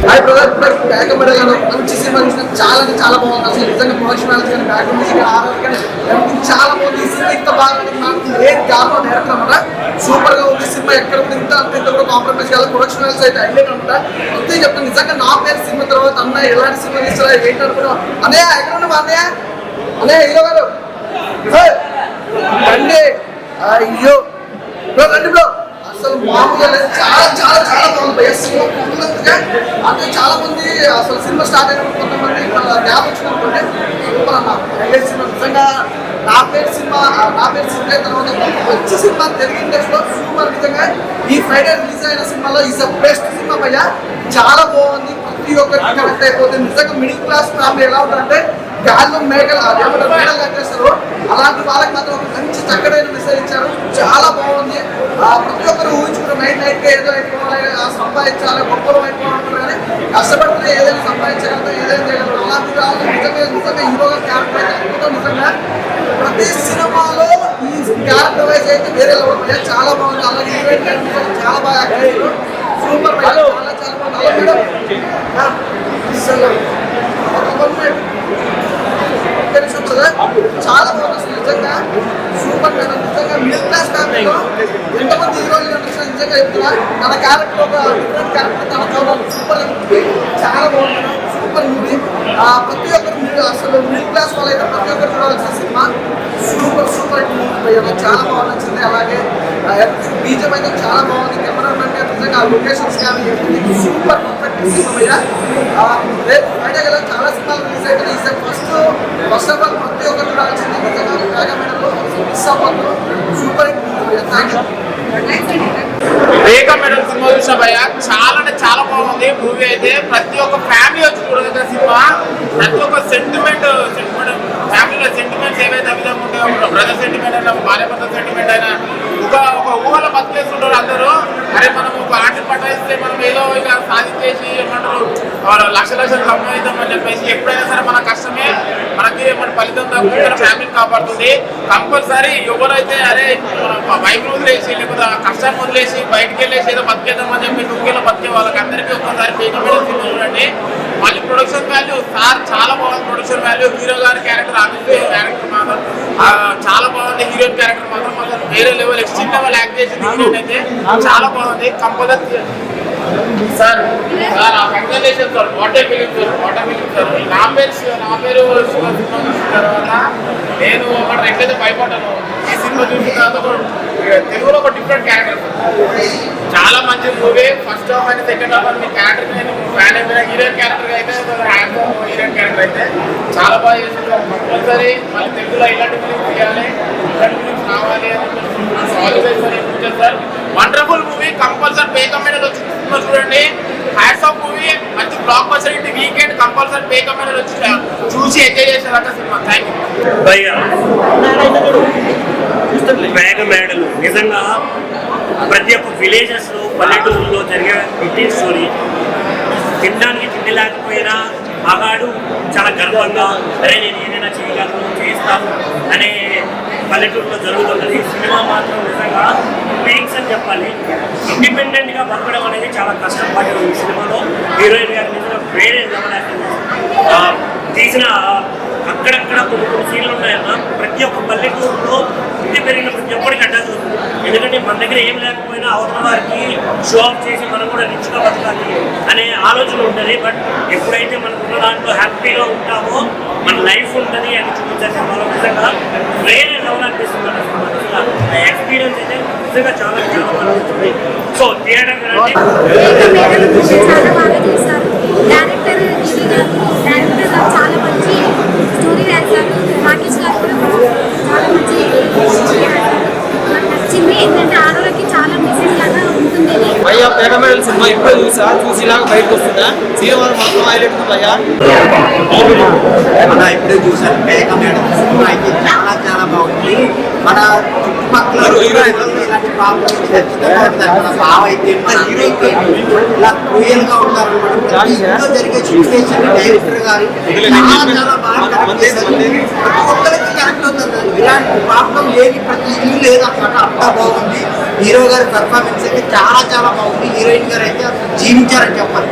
Hi brother, back medal మంచి cinema చూసిన చాలా బాగుంది. అసలు నిజంగా ప్రొడక్షన్ వాల్యూస్ కానీ బ్యాక్ మ్యూజిక్ ఆర్ఆర్ కానీ చాలా బాగుంది. ఈ సినిమా ఇంత బాగా నాకు ఏం కారణం డైరెక్టర్ అనమాట. సూపర్ గా ఉంది సినిమా. ఎక్కడ కూడా ఇంత కూడా కాంప్రమైజ్ కాదు. ప్రొడక్షన్ వాల్యూస్ అయితే హైలైట్ అనమాట. అంతే చెప్తాను. నిజంగా నా పేరు సినిమా తర్వాత అన్న ఎలాంటి సినిమా తీస్తారా ఏంటి అనుకున్నాం. అన్నయ్య ఎక్కడ ఉన్నావు అన్నయ్య హీరో గారు రండి. అయ్యో రండి బ్రో. అసలు మామూలుగా చాలా బాగుంది సినిమా. అంటే చాలా మంది అసలు సినిమా స్టార్ట్ అయినప్పుడు కొంతమంది గ్యాప్ వచ్చినప్పుడు సినిమా నిజంగా నా పేరు సినిమా తర్వాత మంచి సినిమా తెలుగు ఇండస్ట్రీలో సూపర్. నిజంగా ఈ ఫ్రైడే రిలీజ్ అయిన సినిమాలో ఈజ్ ద బెస్ట్ సినిమా భయ్యా. చాలా బాగుంది. ప్రతి ఒక్కరికి కనెక్ట్ అయిపోతుంది. నిజంగా మిడిల్ క్లాస్ ఫ్యామిలీ ఎలా ఉంటుందంటే గాల్లో మేకలు కట్టేస్తారు. అలాంటి వాళ్ళకి మాత్రం ఒక మంచి చక్కడైన మెసేజ్ ఇచ్చారు. చాలా బాగుంది. ప్రతి ఒక్కరు ఊహించుకున్నారు నైట్ ఏదో అయిపోవాలి, సంపాదించాలి, గొప్పలు అయిపోవాలంటారు. కానీ కష్టపడితే ఏదైనా సంపాదించగలుగుతాం, ఏదైనా చేయగలుగుతాం. అలాంటి వాళ్ళు నిజంగా హీరోగా క్యారెక్టర్ అయితే అద్భుతం. నిజంగా ప్రతి సినిమాలో ఈ క్యారెక్టర్ వైజ్ అయితే వేరే లెవెల్. చాలా బాగుంది. అలాగే హీరోయిన్ చాలా బాగా యాక్ట్ చేశారు. సూపర్. చాలా బాగుంది. చాలా బాగుంది నిజంగా. సూపర్. నిజంగా మిడిల్ క్లాస్ ఫ్యామిలీలో ఎంతమంది హీరోలు కనిపిస్తున్నారు. నిజంగా చెప్తున్నా తన క్యారెక్టర్ ఒక డిఫరెంట్ క్యారెక్టర్ తన చూడాలి. సూపర్. చాలా బాగుంది. Super movie. ప్రతి ఒక్కరు అసలు మిడిల్ క్లాస్ వాళ్ళు అయితే ప్రతి ఒక్కరు చూడాల్సిన సినిమా. Super movie. చాలా బాగా నచ్చింది. అలాగే బీజం అయితే చాలా బాగుంది. కెమెరామెన్ గా నిజంగా లొకేషన్స్ కానీ సూపర్ పర్ఫెక్ట్ సినిమా. రేపు ఫ్రైడే కదా చాలా సినిమాలు రిలీజ్ అయితే ఫస్ట్ ఆఫ్ ఆల్ ప్రతి ఒక్కరు చూడాల్సింది. నిజంగా బ్యాక్ మెడల్లో మిస్ అవ్వద్దు. Super movie. Thank you. Break medal cinema చూసిన భయ్య చాలా అంటే చాలా బాగుంది మూవీ. అయితే ప్రతి ఒక్క ఫ్యామిలీ వచ్చి చూడదగ్గర సినిమా. ప్రతి ఒక్క సెంటిమెంట్ ఫ్యామిలీలో సెంటిమెంట్స్ ఏవైతే విధంగా ఉంటాయో, బ్రదర్ సెంటిమెంట్ అయినా, భార్యాభర్త సెంటిమెంట్ అయినా ఒక ఊహలో బతికేస్తుంటారు అందరూ. అరే మనం ఒక ఆటలు పట్టాయిస్తే మనం ఏదో ఇక సాధించేసి ఏమంటారు లక్షలు సంపాదిద్దామని చెప్పేసి ఎప్పుడైనా సరే మన కష్టమే మనకి మన ఫలితం తగ్గుతుంది, ఫ్యామిలీని కాపాడుతుంది. కంపల్సరీ ఎవరైతే అరే మన బైక్ వదిలేసి లేకపోతే కష్టాన్ని వదిలేసి బయటకు వెళ్ళేసి ఏదో బతికేద్దామని చెప్పి టూకేలో బతికే వాళ్ళకి అందరికీ ఒక్కసారి చూడండి. మళ్ళీ ప్రొడక్షన్ వాల్యూ చాలా బాగుంది. ప్రొడక్షన్ వాల్యూ హీరో గారి క్యారెక్టర్ క్యారెక్టర్ మాత్రం చాలా బాగుంది. హీరోయిన్ క్యారెక్టర్ మాత్రం వేరే లెవెల్ ఎక్స్ట్రీమ్ లెవెల్ యాక్ట్ చేసింది హీరోయిన్ అయితే చాలా బాగుంది. Compulsory sir congratulation sir. Water film sir. నా పేరు సినిమా చూసిన తర్వాత నేను ఒకటి ఎట్లయితే భయపడ్డాను. ఈ సినిమా చూసిన తర్వాత తెలుగులో ఒక డిఫరెంట్ క్యారెక్టర్. చాలా మంచి మూవీ. ఫస్ట్ హాఫ్ అని సెకండ్ హాఫ్ అని క్యారెక్టర్ నేను ఫ్యాన్ అయిపోయినా. హీరోయిన్ క్యారెక్టర్ అయితే హీరోయిన్ క్యారెక్టర్ అయితే చాలా బాగా చేసింది. కంపల్సరీ మళ్ళీ తెలుగులో ఇలాంటి ఫిలిం తీయాలి, ఇలాంటి ఫిలిమ్స్ కావాలి అని సార్. Wonderful movie. కంపల్సరీ పే కమెంట్ వచ్చి చూడండి. Hats off movie. మంచి బ్లాక్ బస్టర్ ఇంటి వీకెండ్. కంపల్సరీ పే కమెంట్ వచ్చి చూసి ఎంజాయ్ చేసేదాకా సినిమా. Thank you. బ్యాక్ మెడల్ నిజంగా ప్రతి ఒక్క విలేజెస్లో పల్లెటూరులో జరిగే రొటీన్ స్టోరీ. తినడానికి తిండి లేకపోయినా మగాడు చాలా గర్వంగా అరే నేను ఏదైనా చేయగలను చేస్తాను అనే పల్లెటూరులో జరుగుతున్నది. సినిమా మాత్రం నిజంగా పీక్స్ అని చెప్పాలి. ఇండిపెండెంట్గా బతకడం అనేది చాలా కష్టం. పడే ఈ సినిమాలో హీరోయిన్ గారు నిజంగా వేరే తీసిన అక్కడక్కడ కొన్ని సీన్లు ఉన్నాయన్న. ప్రతి ఒక్క పల్లెటూరులో ఇంటి పెరిగిన ప్రతి ఒక్కరికి అడ్డాలి. ఎందుకంటే మన దగ్గర ఏం లేకపోయినా అవతల వారికి షో ఆఫ్ చేసి మనం కూడా రిచ్గా బతకాలి అనే ఆలోచన ఉంటుంది. బట్ ఎప్పుడైతే మనకు ఉన్న దాంట్లో హ్యాపీగా ఉంటామో మన లైఫ్ ఉంటుంది అని చూపించాల్సిన వాళ్ళు నిజంగా వేరే లెవెల్ అనిపిస్తుంది. ఆ ఎక్స్పీరియన్స్ అయితే నిజంగా చాలా బాగుంటుంది. సో థియేటర్ చాలా మంచి స్టోరీ రాశారు. రాకేష్ గారు కూడా చాలా మంచి నాకు నచ్చింది. ఏంటంటే ఆడవాళ్ళకి చాలా మెసేజ్ లాగా ఉంటుంది. భయ్యా పేక మెడల్ సినిమా ఇప్పుడే చూసి ఇలాగ బయటకు వస్తుందా సినిమా మొత్తం హైలైట్ ఉంది భయ్యా. మన ఇప్పుడే చూసాను పేక మెడల్ సినిమా అయితే చాలా బాగుంది. మన చుట్టుపక్కల ఇలాంటి ప్రాబ్లమ్స్ ఖచ్చితంగా ఉంటారు. మన బావ అయితే మన హీరో అయితే ఇలా క్రూయల్ గా ఉంటారు అనమాట. జరిగే సిచ్యువేషన్ డైరెక్టర్ గారు చాలా బాగా కరెక్ట్ చేశారు. ప్రతి ఒక్కరికి కరెక్ట్ అవుతుంది. ఇలాంటి ప్రాబ్లం లేని ప్రతి ఇల్లు లేదన్నమాట. అంతా బాగుంది. హీరో గారి పర్ఫార్మెన్స్ అయితే చాలా బాగుంది. హీరోయిన్ గారు అయితే జీవించారని చెప్పాలి.